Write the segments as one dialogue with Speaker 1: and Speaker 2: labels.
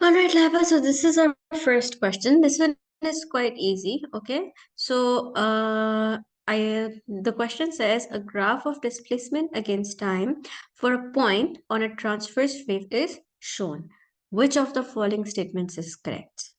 Speaker 1: All right, Laba. So this is our first question. This one is quite easy. Okay. So the question says a graph of displacement against time for a point on a transverse wave is shown. Which of the following statements is correct?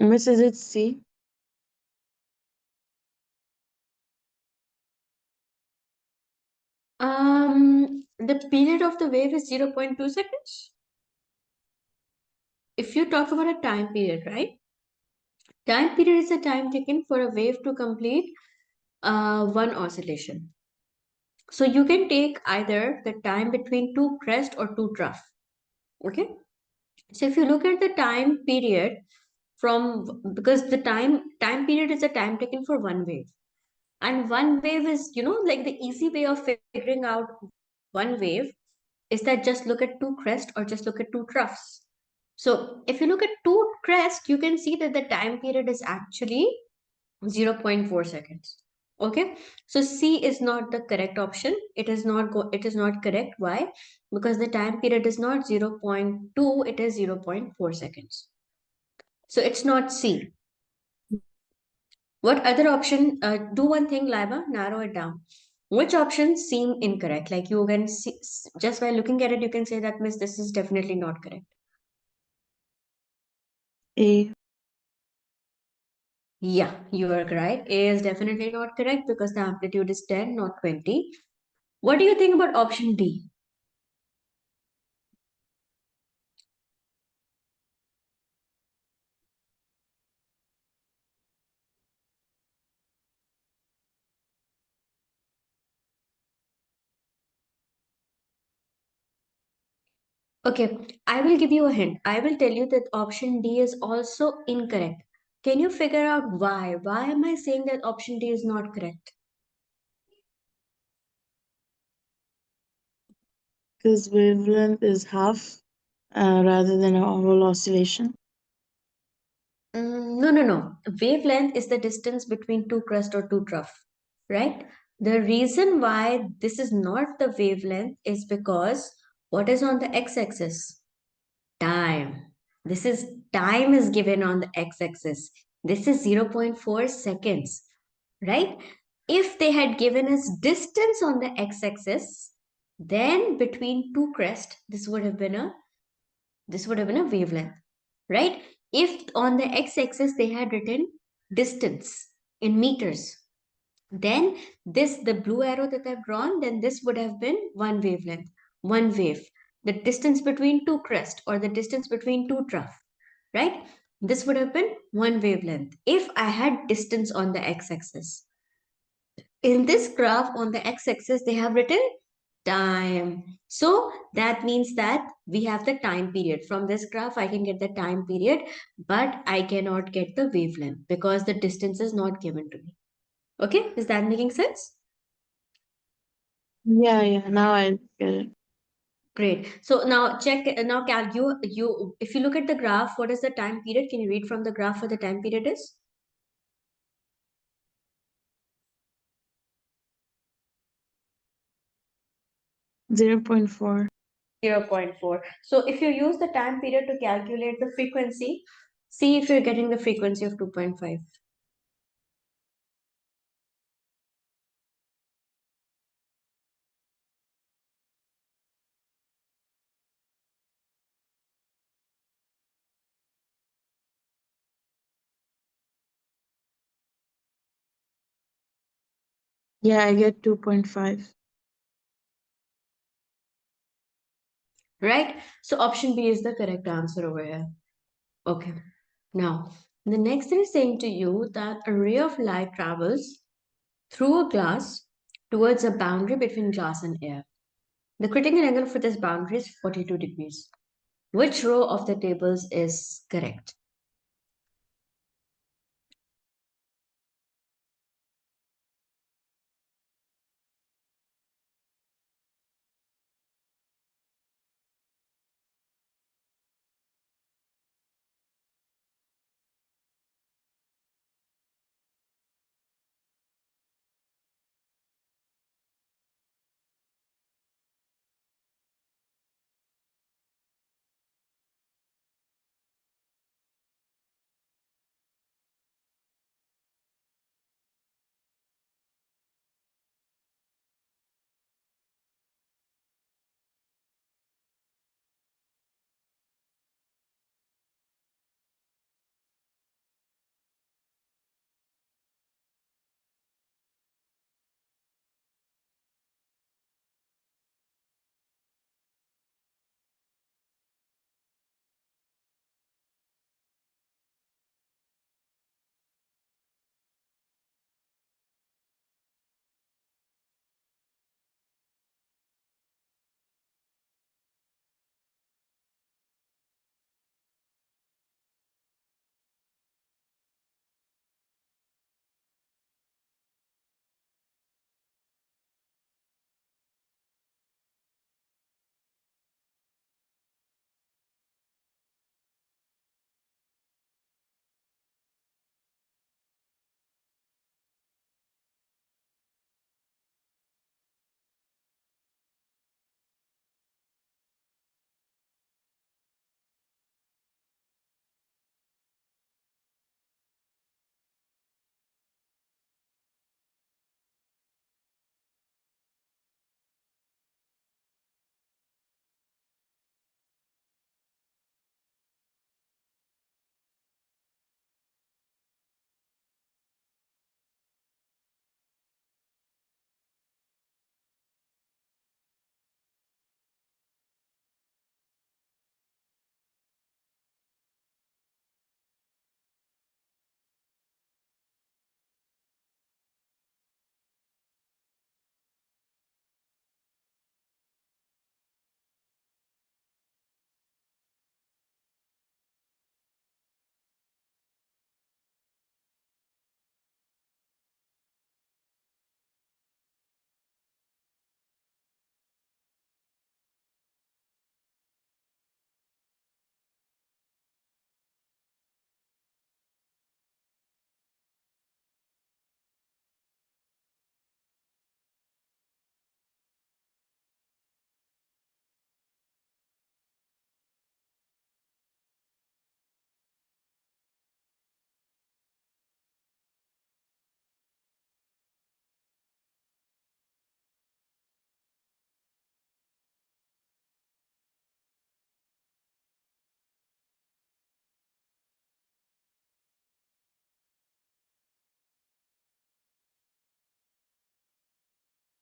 Speaker 2: Miss, is it C?
Speaker 1: The period of the wave is 0.2 seconds. If you talk about a time period, right? Time period is the time taken for a wave to complete one oscillation. So you can take either the time between two crest or two trough. Okay. So if you look at the time period from because the time period is the time taken for one wave. And one wave is, like the easy way of figuring out one wave is that just look at two crest or just look at two troughs. So if you look at two crest, you can see that the time period is actually 0.4 seconds. Okay, so C is not the correct option. It is not correct. Why? Because the time period is not 0.2, it is 0.4 seconds. So it's not C. What other option? Do one thing, Laiba, narrow it down. Which options seem incorrect? Like you can see, just by looking at it, you can say that, Miss, this is definitely not correct.
Speaker 2: A.
Speaker 1: Yeah, you are right. A is definitely not correct because the amplitude is 10, not 20. What do you think about option D? Okay, I will give you a hint. I will tell you that option D is also incorrect. Can you figure out why? Why am I saying that option D is not correct?
Speaker 2: Because wavelength is half rather than a whole oscillation.
Speaker 1: No, no, no. Wavelength is the distance between two crest or two trough, right? The reason why this is not the wavelength is because what is on the x-axis? Time. This is time is given on the x-axis. This is 0.4 seconds, right? If they had given us distance on the x-axis, then between two crests, this would have been a wavelength, right? If on the x-axis they had written distance in meters, then the blue arrow that I've drawn, then this would have been one wavelength, one wave. The distance between two crests or the distance between two trough, right? This would have been one wavelength if I had distance on the x-axis. In this graph on the x-axis, they have written time. So that means that we have the time period. From this graph, I can get the time period, but I cannot get the wavelength because the distance is not given to me. Okay, is that making sense?
Speaker 2: Yeah. Now I get it.
Speaker 1: Great. So now check, now Cal, if you look at the graph, what is the time period? Can you read from the graph what the time period is?
Speaker 2: 0.4.
Speaker 1: 0.4. So if you use the time period to calculate the frequency, see if you're getting the frequency of 2.5.
Speaker 2: Yeah, I get 2.5.
Speaker 1: Right? So option B is the correct answer over here. Okay. Now, the next thing is saying to you that a ray of light travels through a glass towards a boundary between glass and air. The critical angle for this boundary is 42 degrees. Which row of the tables is correct?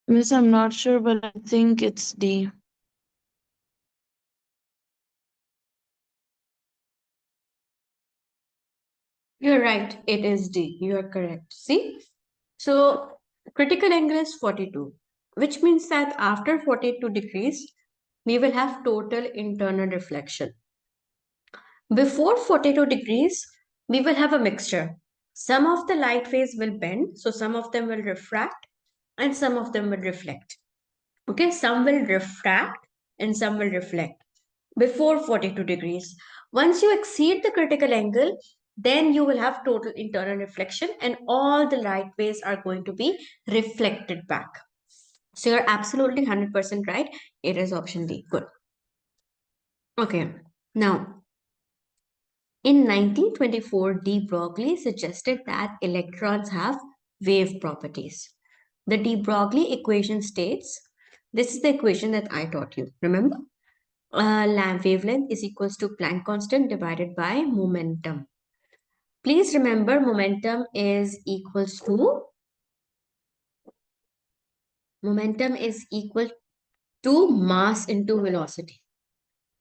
Speaker 2: Miss, I'm not sure, but I think it's D.
Speaker 1: You're right, it is D. You are correct. See? So, critical angle is 42, which means that after 42 degrees, we will have total internal reflection. Before 42 degrees, we will have a mixture. Some of the light rays will bend, so some of them will refract and some of them will reflect. Okay, some will refract and some will reflect before 42 degrees. Once you exceed the critical angle, then you will have total internal reflection and all the light rays are going to be reflected back. So you're absolutely 100% right. It is option D. Good. Okay. Now, in 1924, de Broglie suggested that electrons have wave properties. The de Broglie equation states, this is the equation that I taught you, remember? Wavelength is equals to Planck constant divided by momentum. Please remember momentum is equal to mass into velocity.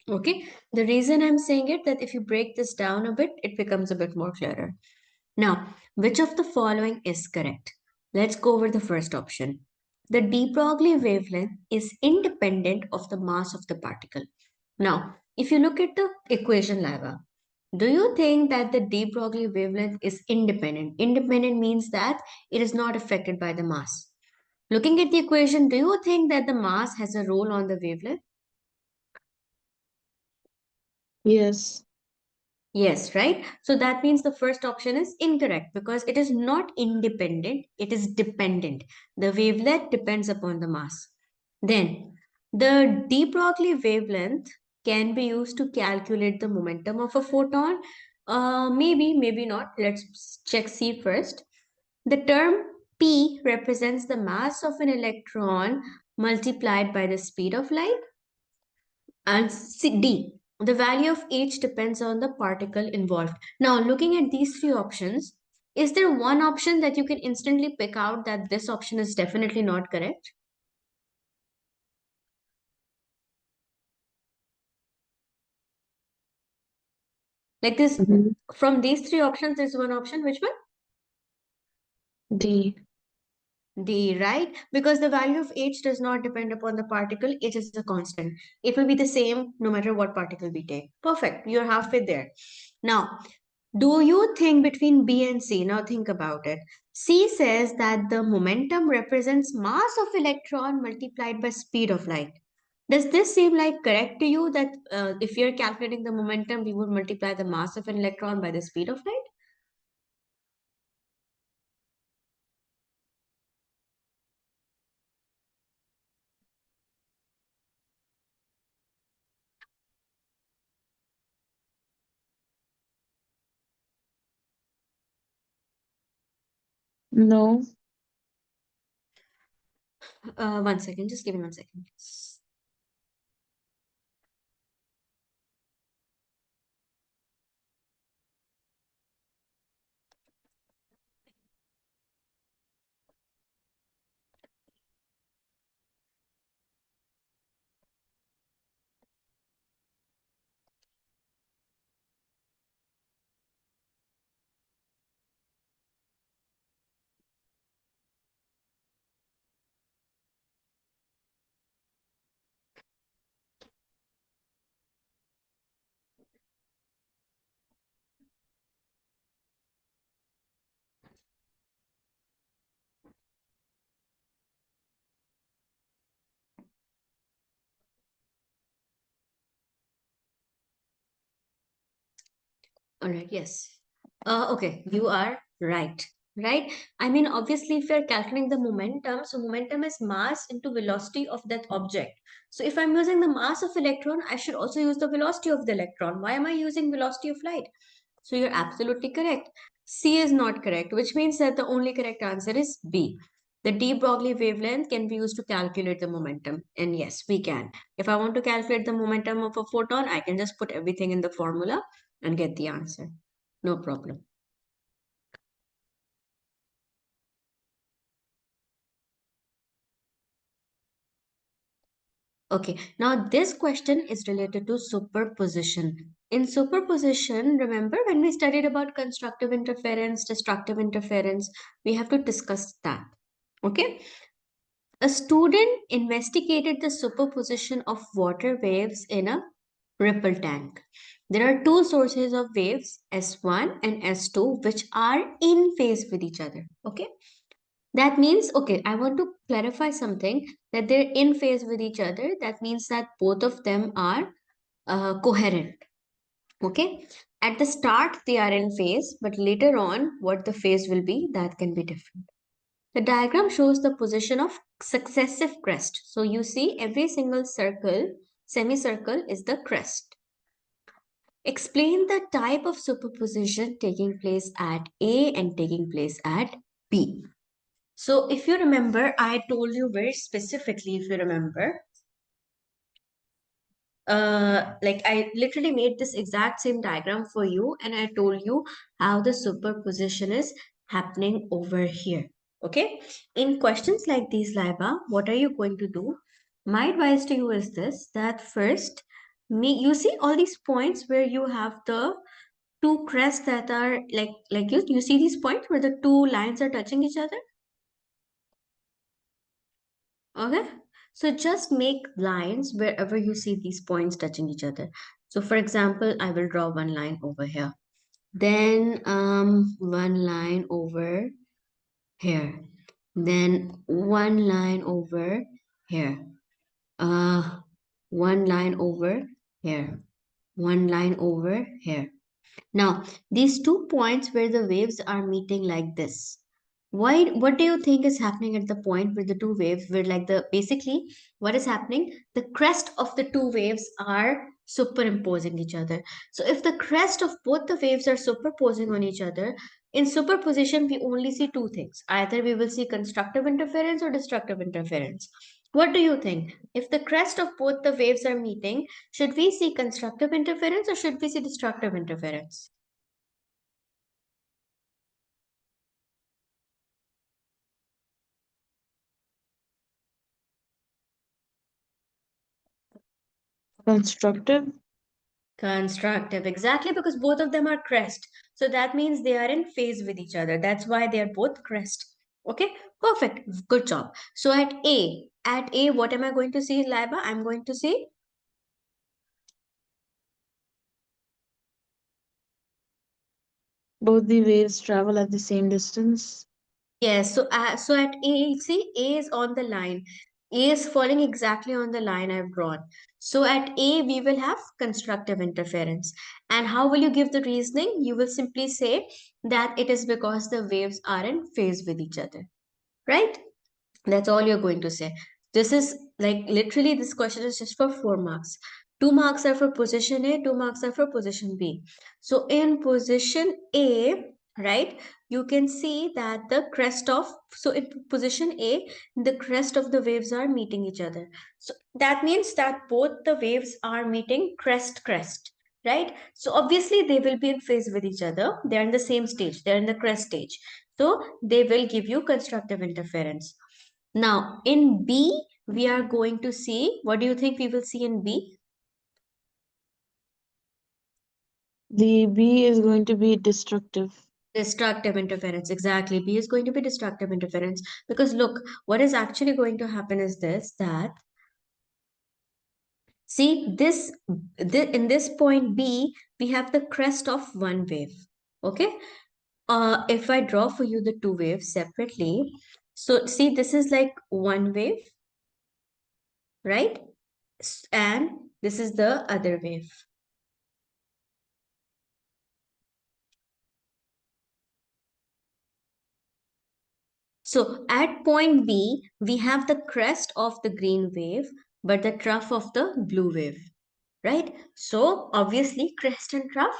Speaker 1: Okay, the reason I'm saying it that if you break this down a bit, it becomes a bit more clearer. Now, which of the following is correct? Let's go over the first option. The de Broglie wavelength is independent of the mass of the particle. Now, if you look at the equation lava, do you think that the de Broglie wavelength is independent? Independent means that it is not affected by the mass. Looking at the equation, do you think that the mass has a role on the wavelength?
Speaker 2: Yes.
Speaker 1: Yes, right? So that means the first option is incorrect because it is not independent, it is dependent. The wavelength depends upon the mass. Then, the de Broglie wavelength can be used to calculate the momentum of a photon. Maybe, maybe not. Let's check C first. The term P represents the mass of an electron multiplied by the speed of light. And D, the value of H depends on the particle involved. Now, looking at these three options, is there one option that you can instantly pick out that this option is definitely not correct? Like this,
Speaker 2: Mhm.
Speaker 1: from these three options, there's one option. Which one?
Speaker 2: D.
Speaker 1: D, right? Because the value of H does not depend upon the particle, it is a constant. It will be the same no matter what particle we take. Perfect. You're halfway there. Now, do you think between B and C? Now think about it. C says that the momentum represents mass of electron multiplied by speed of light. Does this seem like correct to you that if you're calculating the momentum, we would multiply the mass of an electron by the speed of light?
Speaker 2: No.
Speaker 1: One second, just give me 1 second. All right, yes. Okay, you are right. Right? I mean, obviously, if you're calculating the momentum, so momentum is mass into velocity of that object. So if I'm using the mass of electron, I should also use the velocity of the electron. Why am I using velocity of light? So you're absolutely correct. C is not correct, which means that the only correct answer is B. The de Broglie wavelength can be used to calculate the momentum. And yes, we can. If I want to calculate the momentum of a photon, I can just put everything in the formula and get the answer. No problem. Okay, now this question is related to superposition. In superposition, remember when we studied about constructive interference, destructive interference, we have to discuss that. Okay, a student investigated the superposition of water waves in a ripple tank. There are two sources of waves, S1 and S2, which are in phase with each other. Okay, That means, okay, I want to clarify something, that they're in phase with each other. That means that both of them are coherent. Okay. At the start, they are in phase, but later on, what the phase will be, that can be different. The diagram shows the position of successive crest. So you see every single circle, semicircle is the crest. Explain the type of superposition taking place at A and taking place at B. So if you remember, I told you very specifically, if you remember, like I literally made this exact same diagram for you and I told you how the superposition is happening over here. Okay. In questions like these, Laiba, what are you going to do? My advice to you is this, that first, you see all these points where you have the two crests that are like you see these points where the two lines are touching each other. Okay. So just make lines wherever you see these points touching each other. So for example, I will draw one line over here. Then one line over here. Then one line over here. Uh one line over here. One line over here. Now, these 2 points where the waves are meeting like this. Why, what do you think is happening at the point where the two waves were like the basically what is happening? The crest of the two waves are superimposing each other. So if the crest of both the waves are superposing on each other, in superposition we only see two things. Either we will see constructive interference or destructive interference. What do you think? If the crest of both the waves are meeting, should we see constructive interference or should we see destructive interference?
Speaker 2: Constructive.
Speaker 1: Constructive, exactly, because both of them are crest. So that means they are in phase with each other. That's why they are both crest. Okay, perfect. Good job. So at A, what am I going to see, Laiba? I'm going to see,
Speaker 2: Both the waves travel at the same distance.
Speaker 1: yes. So at A, see, A is on the line. A is falling exactly on the line I've drawn. So at A, we will have constructive interference. And how will you give the reasoning? You will simply say that it is because the waves are in phase with each other, right? That's all you're going to say. This is like literally this question is just for 4 marks. 2 marks are for position A, 2 marks are for position B. So in position A, right, you can see that the crest of, so in position A, the crest of the waves are meeting each other. So that means that both the waves are meeting crest, right? So obviously they will be in phase with each other. They're in the same stage, they're in the crest stage. So they will give you constructive interference. Now, in B, we are going to see, what do you think we will see in B?
Speaker 2: The B is going to be destructive.
Speaker 1: Destructive interference. Exactly. B is going to be destructive interference. Because look, what is actually going to happen is this, that, see, in this point B, we have the crest of one wave. Okay. If I draw for you the two waves separately, so see, this is like one wave, right? And this is the other wave. So at point B, we have the crest of the green wave, but the trough of the blue wave, right? So obviously crest and trough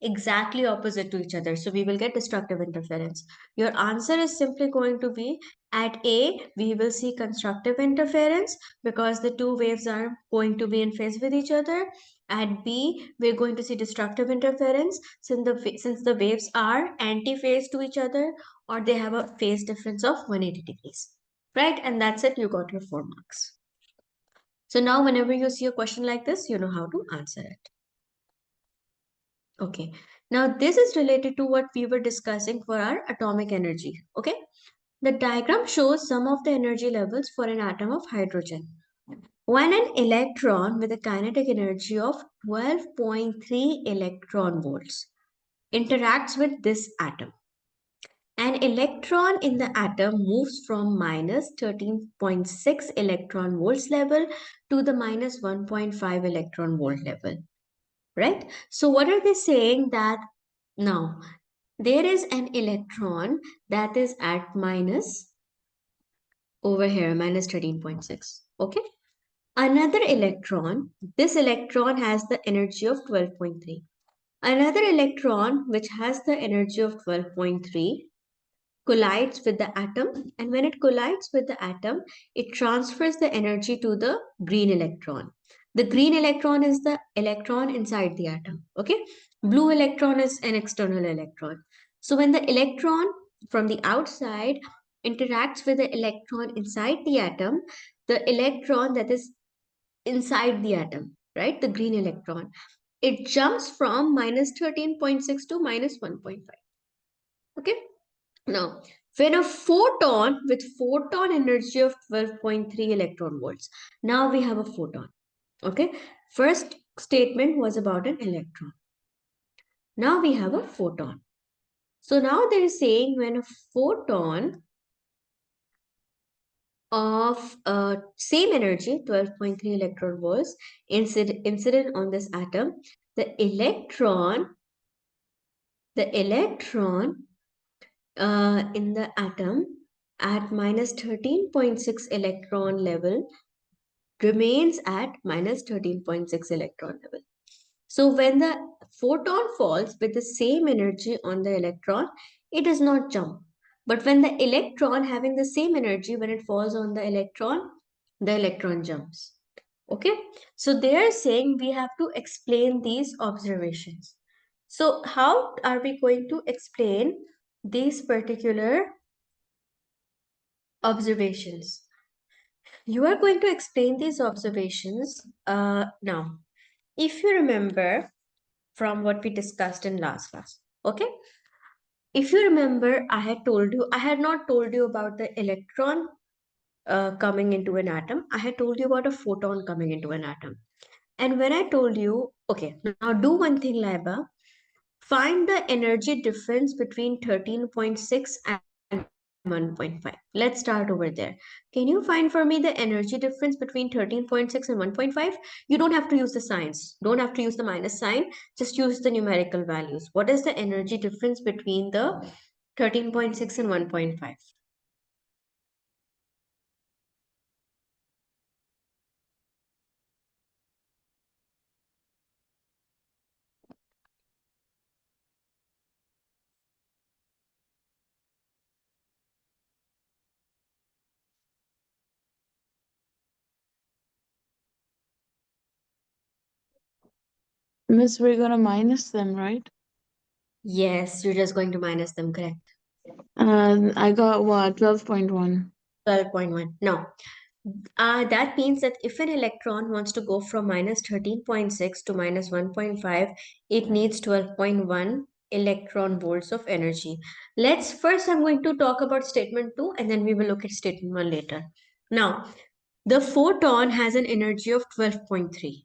Speaker 1: exactly opposite to each other. So we will get destructive interference. Your answer is simply going to be at A, we will see constructive interference because the two waves are going to be in phase with each other. At B, we're going to see destructive interference since the waves are anti-phase to each other or they have a phase difference of 180 degrees, right? And that's it, you got your 4 marks. So now whenever you see a question like this, you know how to answer it. Okay. Now this is related to what we were discussing for our atomic energy. Okay. The diagram shows some of the energy levels for an atom of hydrogen. When an electron with a kinetic energy of 12.3 electron volts interacts with this atom, An electron in the atom moves from minus 13.6 electron volts level to the minus 1.5 electron volt level, right? So what are they saying? That now there is an electron that is at minus, over here, minus 13.6. Okay. Another electron, this electron has the energy of 12.3. Another electron, which has the energy of 12.3, collides with the atom, and when it collides with the atom, it transfers the energy to the green electron. The green electron is the electron inside the atom. Okay. Blue electron is an external electron. So when the electron from the outside interacts with the electron inside the atom, the electron that is inside the atom, right, the green electron, it jumps from minus 13.6 to minus 1.5. Okay. Now, when a photon with photon energy of 12.3 electron volts, now we have a photon. Okay. First statement was about an electron. Now we have a photon. So now they're saying when a photon of same energy, 12.3 electron volts, incident on this atom, the electron, the electron in the atom at minus 13.6 electron level remains at minus 13.6 electron level. So when the photon falls with the same energy on the electron, it does not jump. But when the electron having the same energy, when it falls on the electron jumps. Okay. So they are saying we have to explain these observations. So how are we going to explain these particular observations? You are going to explain these observations now. If you remember from what we discussed in last class, okay? If you remember, I had not told you about the electron coming into an atom. I had told you about a photon coming into an atom. And when I told you, okay, now do one thing, Laiba. Find the energy difference between 13.6 and 1.5. Let's start over there. Can you find for me the energy difference between 13.6 and 1.5? You don't have to use the signs. Don't have to use the minus sign. Just use the numerical values. What is the energy difference between the 13.6 and 1.5?
Speaker 2: Miss, we're gonna minus them, right?
Speaker 1: Yes, you're just going to minus them, correct?
Speaker 2: I got what? 12.1.
Speaker 1: 12.1. No. That means that if an electron wants to go from minus 13.6 to minus 1.5, it needs 12.1 electron volts of energy. Let's first, I'm going to talk about statement 2 and then we will look at statement 1 later. Now, the photon has an energy of 12.3.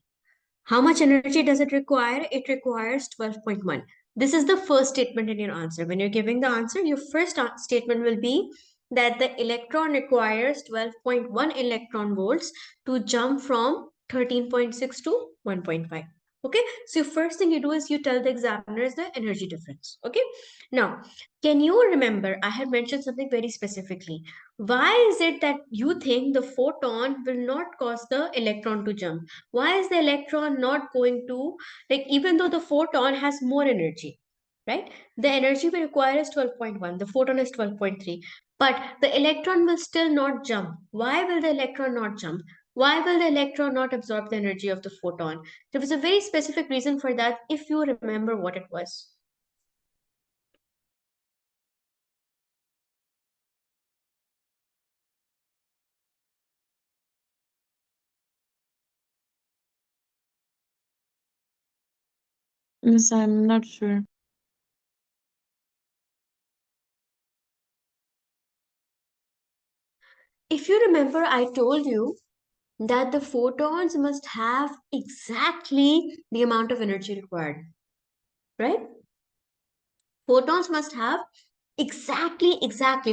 Speaker 1: How much energy does it require? It requires 12.1. This is the first statement in your answer. When you're giving the answer, your first statement will be that the electron requires 12.1 electron volts to jump from 13.6 to 1.5. Okay, so first thing you do is you tell the examiners the energy difference. Okay, now can you remember I had mentioned something very specifically? Why is it that you think the photon will not cause the electron to jump? Why is the electron not going to, like, even though the photon has more energy, right? The energy we require is 12.1, the photon is 12.3, but the electron will still not jump. Why will the electron not jump? Why will the electron not absorb the energy of the photon? There was a very specific reason for that, if you remember what it was.
Speaker 2: Miss, I'm not sure.
Speaker 1: If you remember, I told you that the photons must have exactly the amount of energy required, right? Photons must have Exactly,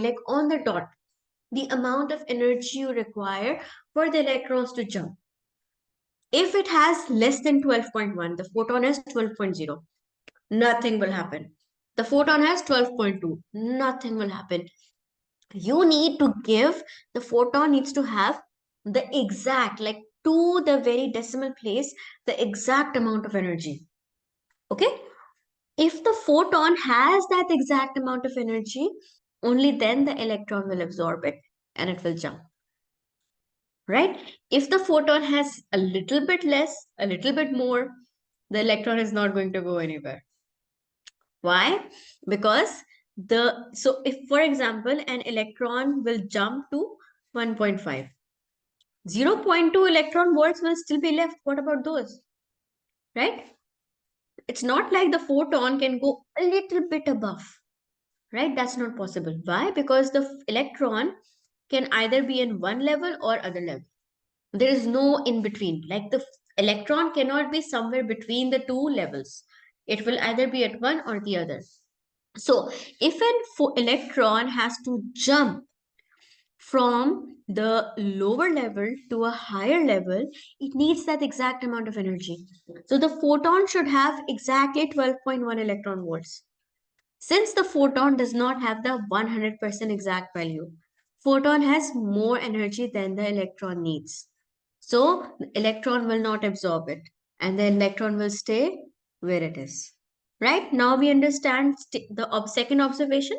Speaker 1: like on the dot. The amount of energy you require for the electrons to jump. If it has less than 12.1, the photon has 12.0, nothing will happen. The photon has 12.2, nothing will happen. You need to give, the photon needs to have the exact, like to the very decimal place, the exact amount of energy. Okay? If the photon has that exact amount of energy, only then the electron will absorb it and it will jump. Right? If the photon has a little bit less, a little bit more, the electron is not going to go anywhere. Why? Because so if, for example, an electron will jump to 1.5, 0.2 electron volts will still be left. What about those? Right? It's not like the photon can go a little bit above. Right? That's not possible. Why? Because the electron can either be in one level or other level. There is no in between. Like the electron cannot be somewhere between the two levels. It will either be at one or the other. So if an electron has to jump from the lower level to a higher level, it needs that exact amount of energy. So the photon should have exactly 12.1 electron volts. Since the photon does not have the 100% exact value, photon has more energy than the electron needs. So the electron will not absorb it and the electron will stay where it is. Right? Now we understand the second observation.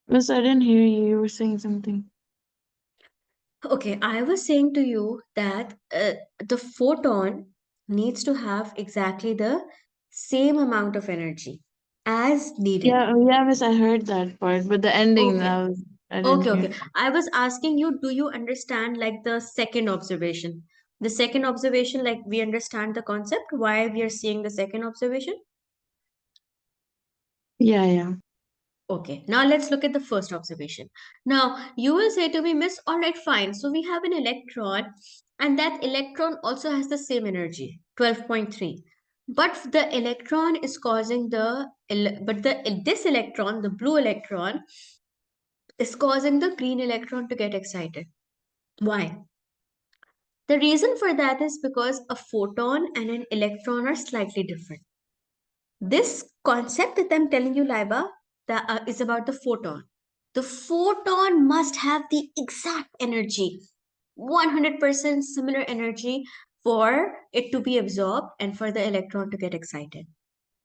Speaker 2: Miss, I didn't hear you. You were saying something.
Speaker 1: Okay, I was saying to you that the photon needs to have exactly the same amount of energy as needed.
Speaker 2: Yeah, yeah, Miss, I heard that part, but the ending,
Speaker 1: Okay,
Speaker 2: I didn't hear.
Speaker 1: okay. I was asking you, do you understand like the second observation? The second observation, like we understand the concept, why we are seeing the second observation?
Speaker 2: Yeah, yeah.
Speaker 1: Okay, now let's look at the first observation. Now, you will say to me, Miss, all right, fine. So we have an electron, and that electron also has the same energy, 12.3. But the electron is causing this electron, the blue electron, is causing the green electron to get excited. Why? The reason for that is because a photon and an electron are slightly different. This concept that I'm telling you, Laiba, that is about the photon. The photon must have the exact energy, 100% similar energy for it to be absorbed and for the electron to get excited.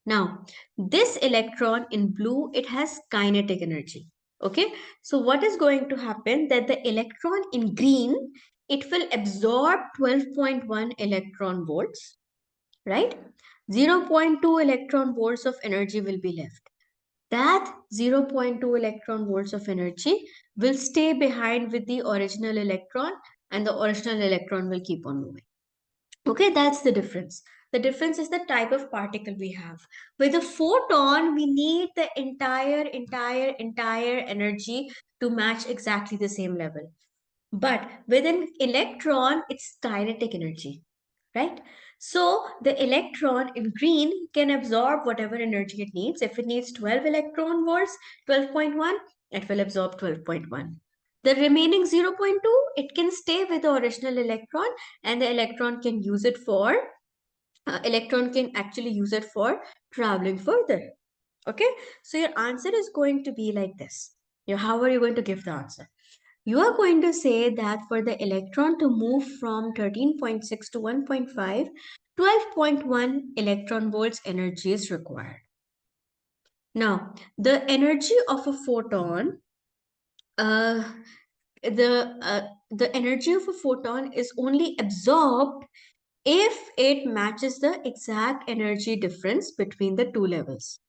Speaker 1: Now, this electron in blue, it has kinetic energy. Okay, so what is going to happen that the electron in green, it will absorb 12.1 electron volts, right? 0.2 electron volts of energy will be left. That 0.2 electron volts of energy will stay behind with the original electron, and the original electron will keep on moving. Okay, that's the difference. The difference is the type of particle we have. With a photon, we need the entire energy to match exactly the same level. But with an electron, it's kinetic energy, right? So the electron in green can absorb whatever energy it needs. If it needs 12 electron volts, 12.1, it will absorb 12.1. The remaining 0.2, it can stay with the original electron, and the electron can actually use it for traveling further. Okay, so your answer is going to be like this. How are you going to give the answer? You are going to say that for the electron to move from 13.6 to 1.5, 12.1 electron volts energy is required. Now, the energy of a photon, uh, the energy of a photon is only absorbed if it matches the exact energy difference between the two levels.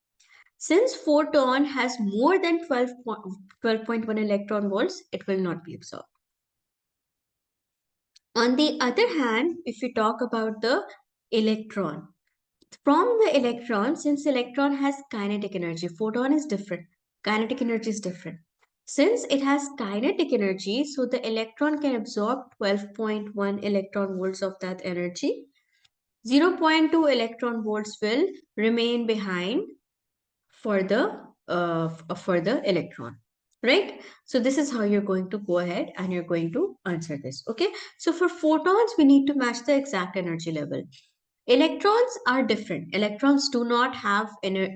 Speaker 1: Since photon has more than 12.1 electron volts, it will not be absorbed. On the other hand, if we talk about the electron, from the electron, since electron has kinetic energy, photon is different, kinetic energy is different. Since it has kinetic energy, so the electron can absorb 12.1 electron volts of that energy. zero point 0.2 electron volts will remain behind for the electron, right? So this is how you're going to go ahead and you're going to answer this. Okay, so for photons we need to match the exact energy level. Electrons are different. Electrons do not have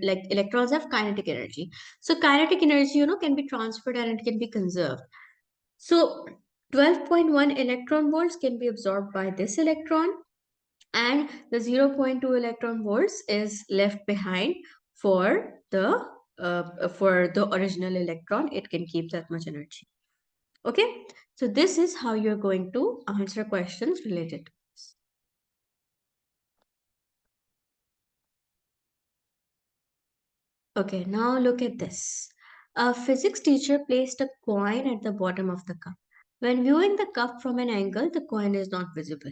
Speaker 1: like electrons have kinetic energy. So kinetic energy, can be transferred and it can be conserved. So 12.1 electron volts can be absorbed by this electron, and the zero point 0.2 electron volts is left behind for the original electron. It can keep that much energy. Okay, so this is how you're going to answer questions related to this. Okay, now look at this. A physics teacher placed a coin at the bottom of the cup. When viewing the cup from an angle, the coin is not visible.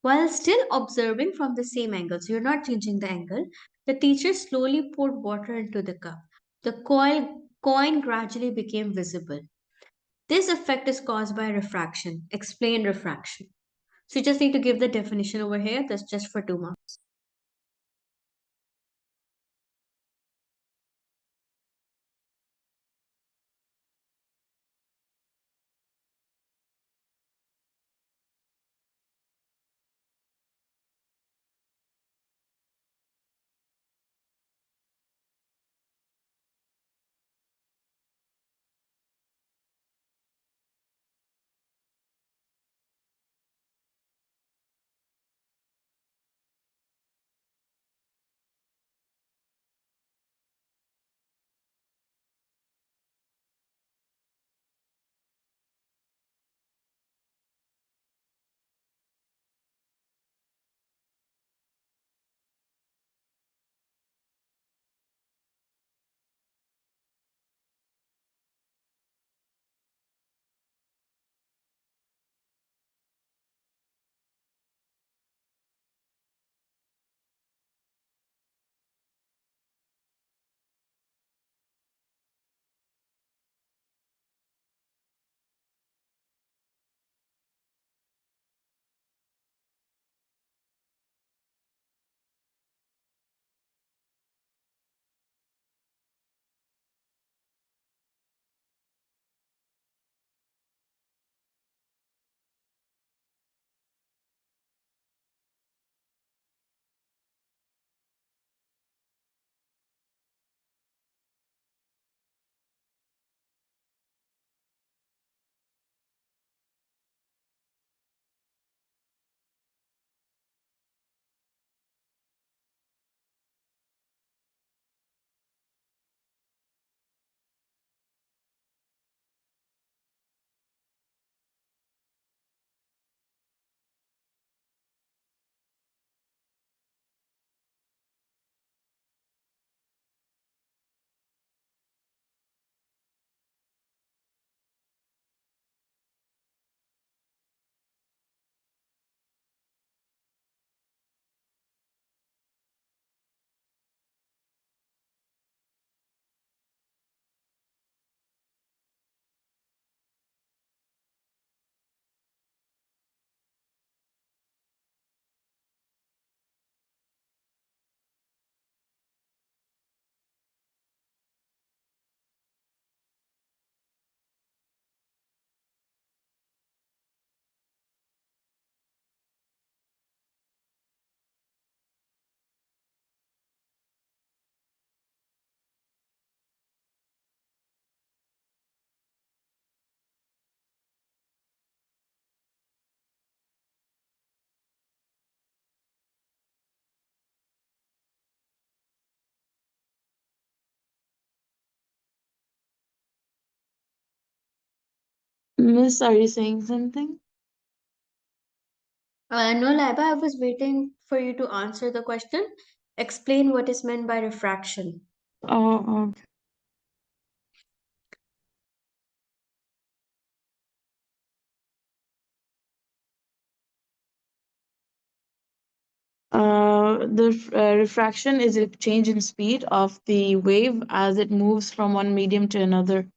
Speaker 1: While still observing from the same angle, so you're not changing the angle, the teacher slowly poured water into the cup. The coin gradually became visible. This effect is caused by refraction. Explain refraction. So you just need to give the definition over here. That's just for 2 marks.
Speaker 2: Miss, are you saying something?
Speaker 1: No, Laiba, I was waiting for you to answer the question. Explain what is meant by refraction.
Speaker 2: Oh, the refraction is a change in speed of the wave as it moves from one medium to another.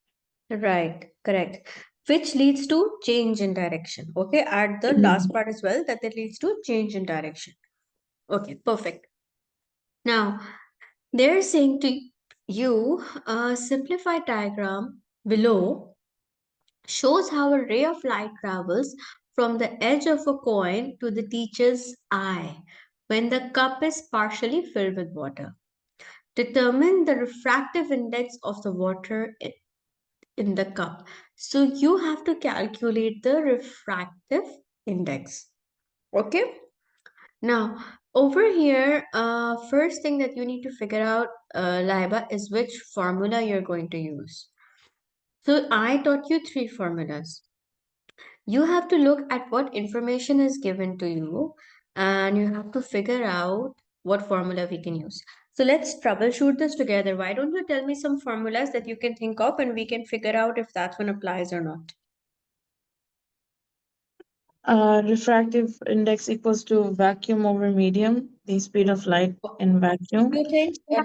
Speaker 1: Right, correct. Which leads to change in direction. Okay, add the last
Speaker 2: Mm.
Speaker 1: part as well, that leads to change in direction. Okay, perfect. Now, they're saying to you a simplified diagram below shows how a ray of light travels from the edge of a coin to the teacher's eye when the cup is partially filled with water. Determine the refractive index of the water in the cup. So you have to calculate the refractive index. Okay. Now, over here, first thing that you need to figure out, Laiba, is which formula you're going to use. So I taught you three formulas. You have to look at what information is given to you and you have to figure out what formula we can use. So let's troubleshoot this together. Why don't you tell me some formulas that you can think of and we can figure out if that one applies or not?
Speaker 2: Refractive index equals to vacuum over medium, the speed of light in vacuum.
Speaker 1: Do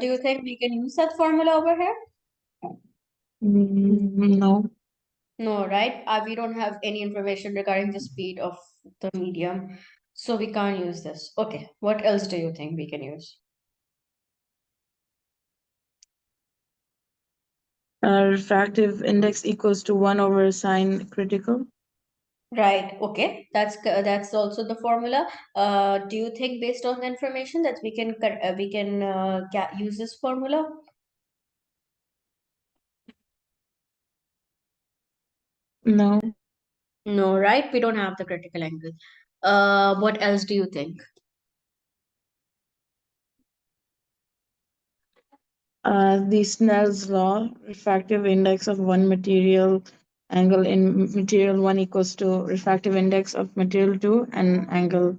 Speaker 1: you think we can use that formula over here?
Speaker 2: No.
Speaker 1: No, right? We don't have any information regarding the speed of the medium, so we can't use this. Okay, what else do you think we can use?
Speaker 2: Refractive index equals to 1 over sine critical.
Speaker 1: Right. Okay. That's also the formula. Do you think based on the information that we can use this formula?
Speaker 2: No.
Speaker 1: No, right? We don't have the critical angle. What else do you think?
Speaker 2: The Snell's law, refractive index of one material angle in material 1 equals to refractive index of material 2 and angle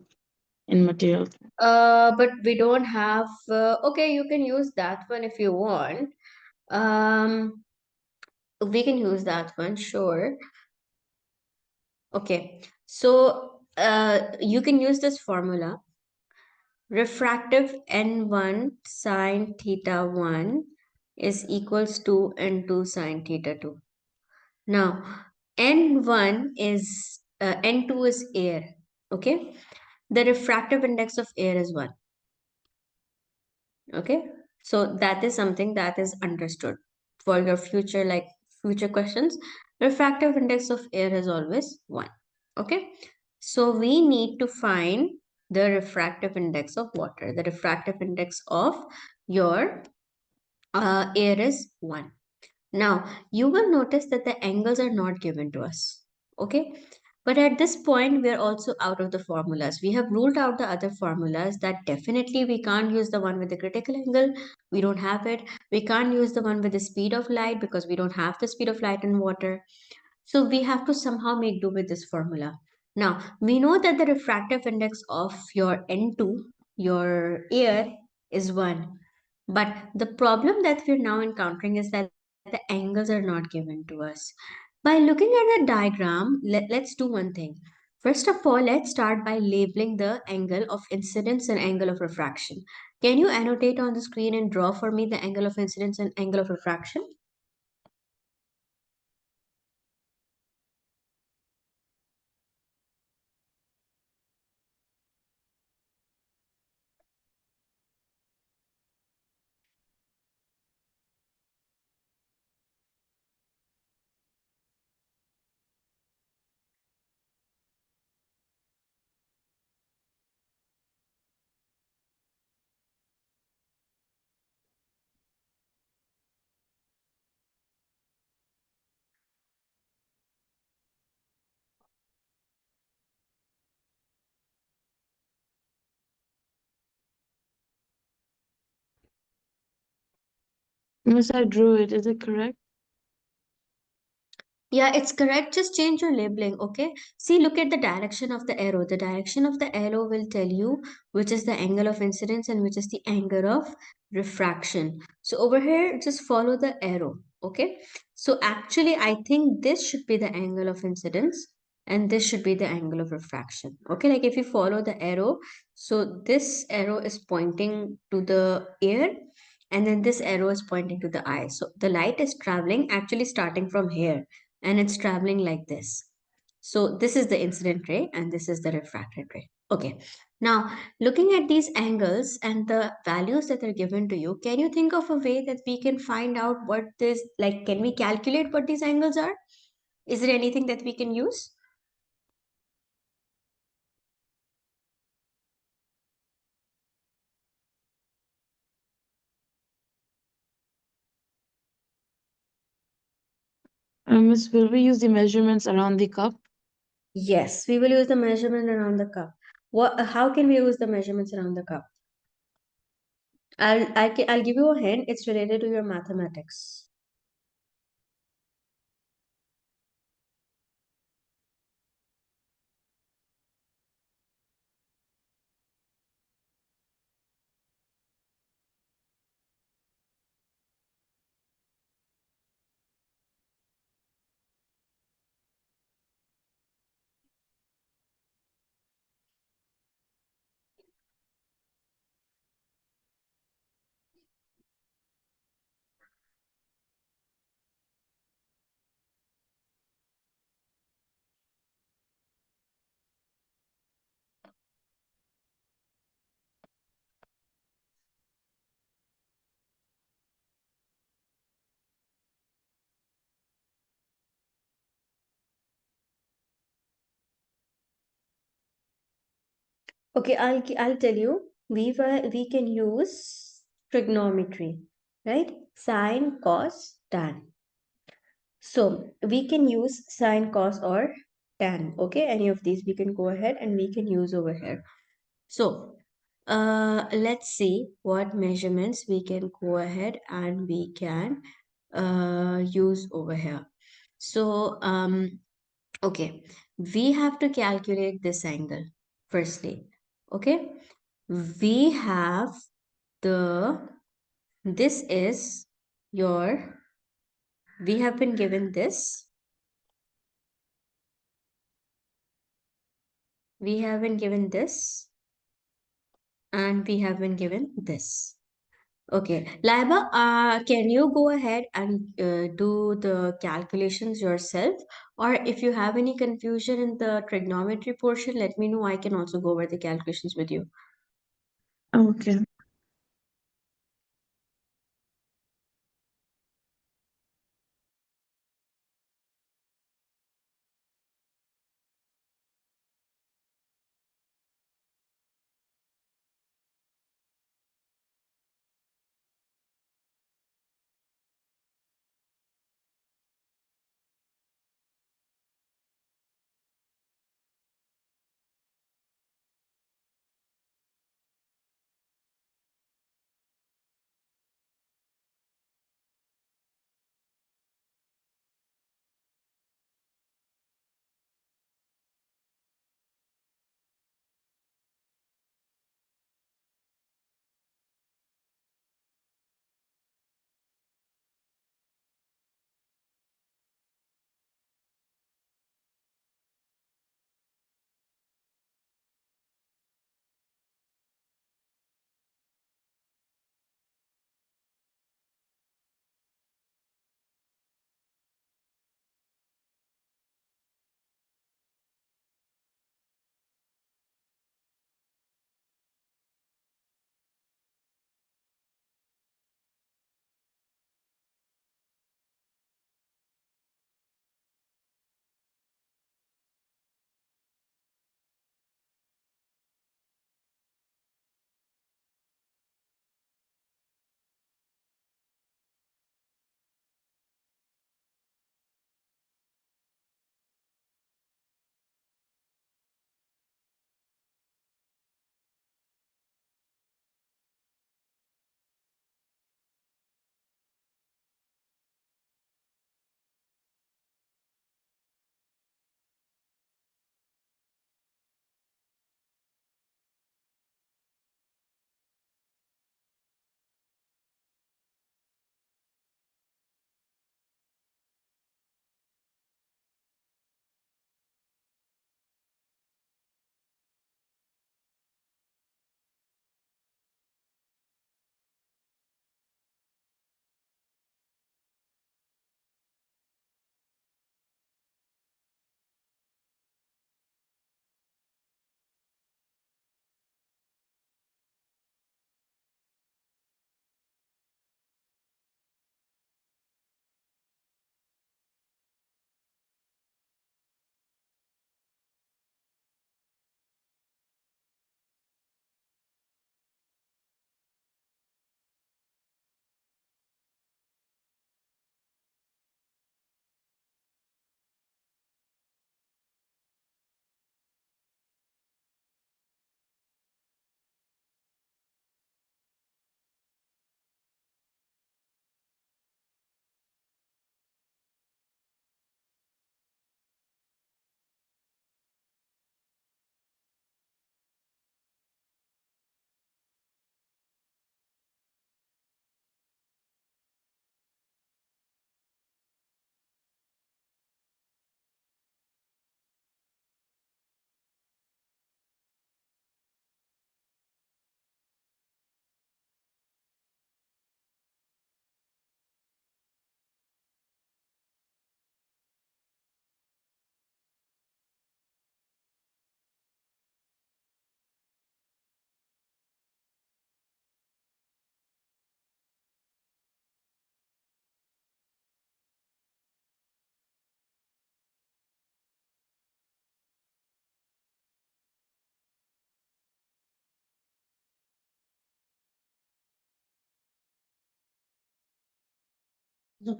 Speaker 2: in material 2.
Speaker 1: But we don't have. Okay, you can use that one if you want. Um, we can use that one, sure. Okay, so you can use this formula. Refractive n1 sine theta 1 is equals to n2 sine theta 2. Now, n1 is n2 is air. Okay, the refractive index of air is 1. Okay, so that is something that is understood for your future, like future questions. Refractive index of air is always 1. Okay, so we need to find the refractive index of water. The refractive index of your air is 1. Now, you will notice that the angles are not given to us. Okay. But at this point, we are also out of the formulas. We have ruled out the other formulas that definitely we can't use the one with the critical angle. We don't have it. We can't use the one with the speed of light because we don't have the speed of light in water. So we have to somehow make do with this formula. Now, we know that the refractive index of your N2, your air, is 1. But the problem that we're now encountering is that the angles are not given to us. By looking at the diagram, let's do one thing. First of all, let's start by labeling the angle of incidence and angle of refraction. Can you annotate on the screen and draw for me the angle of incidence and angle of refraction?
Speaker 2: Miss, I drew it. Is it correct?
Speaker 1: Yeah, it's correct. Just change your labeling, okay? See, look at the direction of the arrow. The direction of the arrow will tell you which is the angle of incidence and which is the angle of refraction. So over here, just follow the arrow, okay? So actually, I think this should be the angle of incidence and this should be the angle of refraction, okay? Like if you follow the arrow, so this arrow is pointing to the ear and then this arrow is pointing to the eye. So the light is traveling actually starting from here and it's traveling like this. So this is the incident ray and this is the refracted ray. Okay. Now, looking at these angles and the values that are given to you, can you think of a way that we can find out what this, like, can we calculate what these angles are? Is there anything that we can use?
Speaker 2: Miss, will we use the measurements around the cup?
Speaker 1: Yes, we will use the measurement around the cup. How can we use the measurements around the cup? I'll give you a hint. It's related to your mathematics. Okay, I'll tell you. We can use trigonometry, right? Sine, cos, tan. So we can use sine, cos, or tan. Okay, any of these we can go ahead and we can use over here. So let's see what measurements we can go ahead and we can use over here. So okay, we have to calculate this angle firstly. Okay, we have the this is your we have been given this, we have been given this, and we have been given this. Okay, Laiba, can you go ahead and do the calculations yourself? Or if you have any confusion in the trigonometry portion, let me know. I can also go over the calculations with you.
Speaker 2: Okay.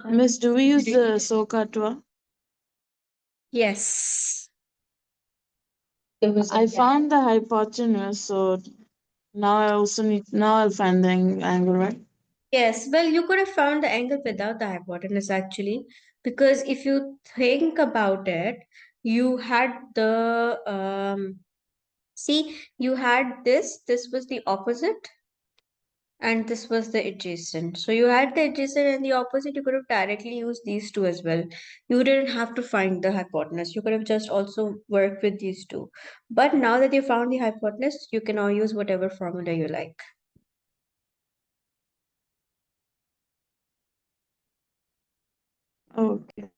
Speaker 2: Miss, do we use the SOHCAHTOA?
Speaker 1: Yes.
Speaker 2: I found the hypotenuse, so now I'll find the angle, right?
Speaker 1: Yes, well, you could have found the angle without the hypotenuse actually, because if you think about it, you had the see, you had this was the opposite, and this was the adjacent. So you had the adjacent and the opposite, you could have directly used these two as well. You didn't have to find the hypotenuse. You could have just also worked with these two. But now that you found the hypotenuse, you can now use whatever formula you like.
Speaker 2: Okay.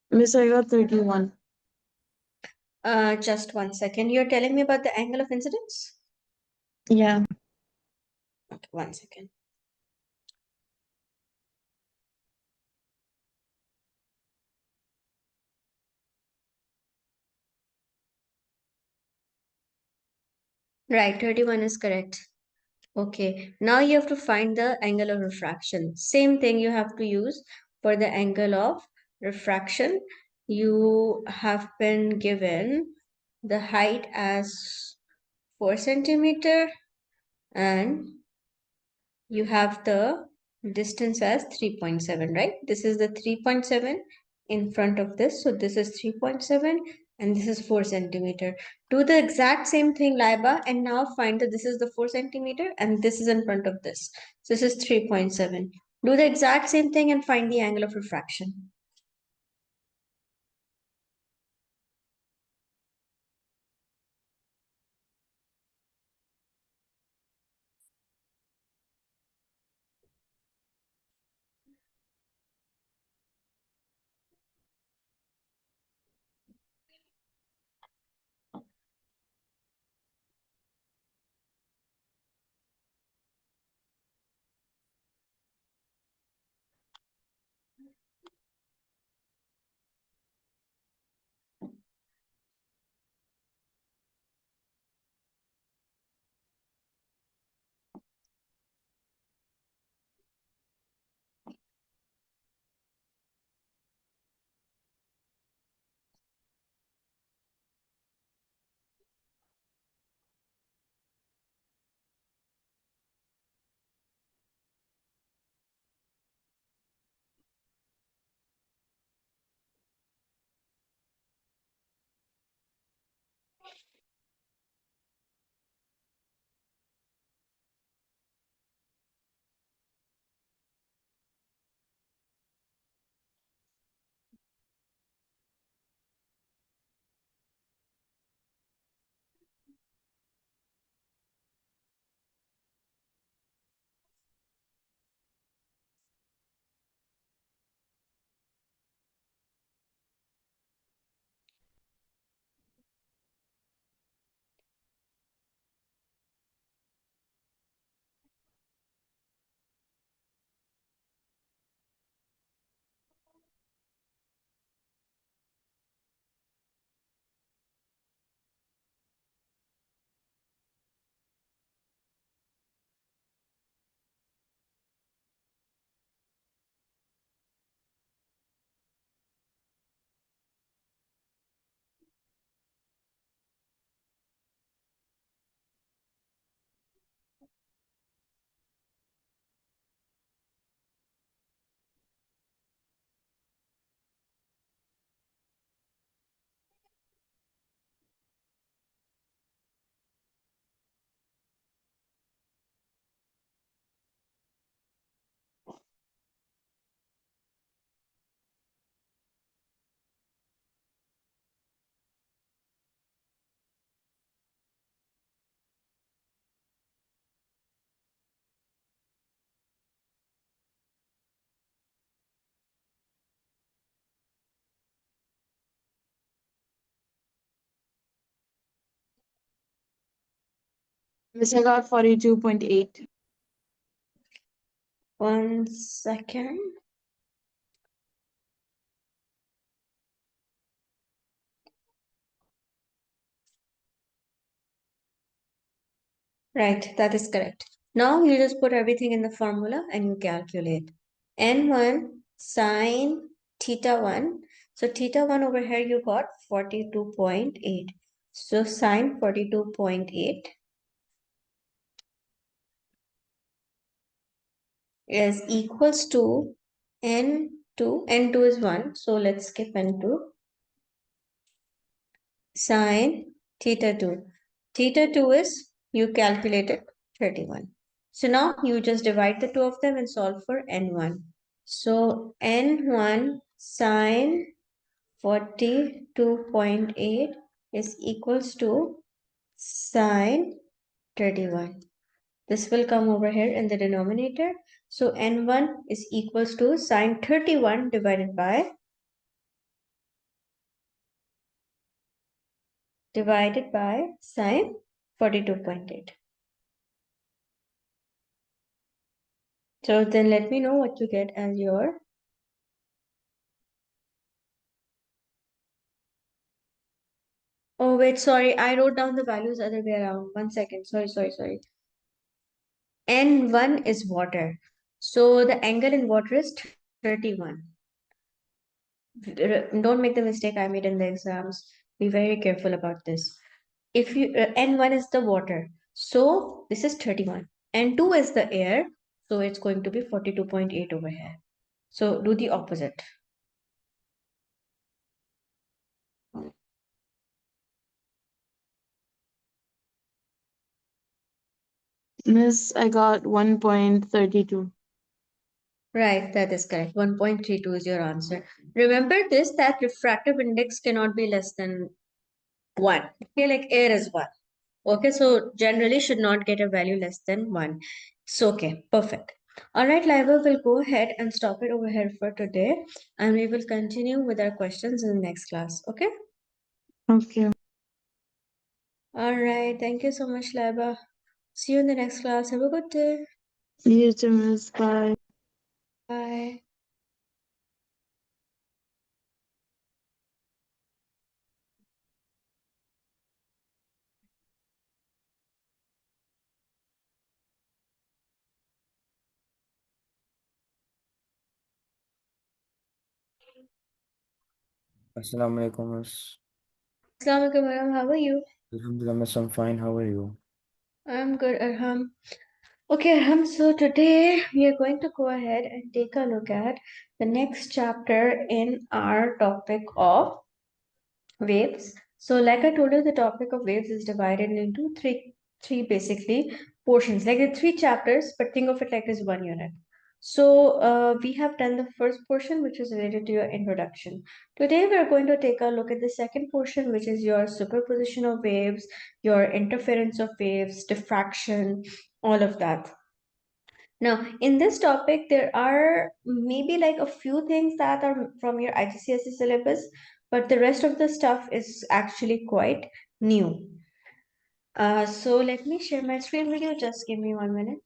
Speaker 2: Miss, I got 31.
Speaker 1: Just one second. You're telling me about the angle of incidence?
Speaker 2: Yeah.
Speaker 1: Okay, one second. Right, 31 is correct. Okay, now you have to find the angle of refraction. Same thing you have to use for the angle of refraction. You have been given the height as 4 centimeter, and you have the distance as 3.7, right? This is the 3.7 in front of this. So this is 3.7 and this is 4 centimeter. Do the exact same thing, Laiba, and now find that this is the 4 centimeter and this is in front of this. So this is 3.7. Do the exact same thing and find the angle of refraction.
Speaker 2: Miss, I got 42.8.
Speaker 1: 1 second. Right, that is correct. Now you just put everything in the formula and you calculate. N1 sine theta 1. So theta 1 over here you got 42.8. So sine 42.8 is equals to N2. N2 is 1. So let's skip N2. Sine theta 2. Theta 2 is, you calculated 31. So now you just divide the two of them and solve for N1. So N1 sine 42.8 is equals to sine 31. This will come over here in the denominator. So N1 is equals to sine 31 divided by sine 42.8. So then let me know what you get as your. Oh wait, sorry, I wrote down the values other way around. 1 second. Sorry. N1 is water. So the angle in water is 31. Don't make the mistake I made in the exams. Be very careful about this. If you N1 is the water. So this is 31. N2 is the air. So it's going to be 42.8 over here. So do the opposite.
Speaker 2: Miss, I got 1.32.
Speaker 1: Right, that is correct. 1.32 is your answer. Remember this, that refractive index cannot be less than 1. Okay, like air is 1. Okay, so generally should not get a value less than 1. So, okay, perfect. All right, Liva, we'll go ahead and stop it over here for today. And we will continue with our questions in the next class. Okay?
Speaker 2: Okay.
Speaker 1: All right, thank you so much, Liva. See you in the next class. Have a good day.
Speaker 2: You too, Miss. Bye.
Speaker 1: Bye.
Speaker 3: Assalamu alaikum, miss.
Speaker 1: Assalamu alaikum, Arham. How are you?
Speaker 3: Alhamdulillah, miss, I'm fine. How are you?
Speaker 1: I'm good, Arham. Okay, Arham, so today we are going to go ahead and take a look at the next chapter in our topic of waves. So, like I told you, the topic of waves is divided into three basically portions, like the three chapters, but think of it like this one unit. So, we have done the first portion, which is related to your introduction. Today, we are going to take a look at the second portion, which is your superposition of waves, your interference of waves, diffraction, all of that. Now, in this topic, there are maybe like a few things that are from your IGCSE syllabus, but the rest of the stuff is actually quite new. So let me share my screen with you. Just give me 1 minute.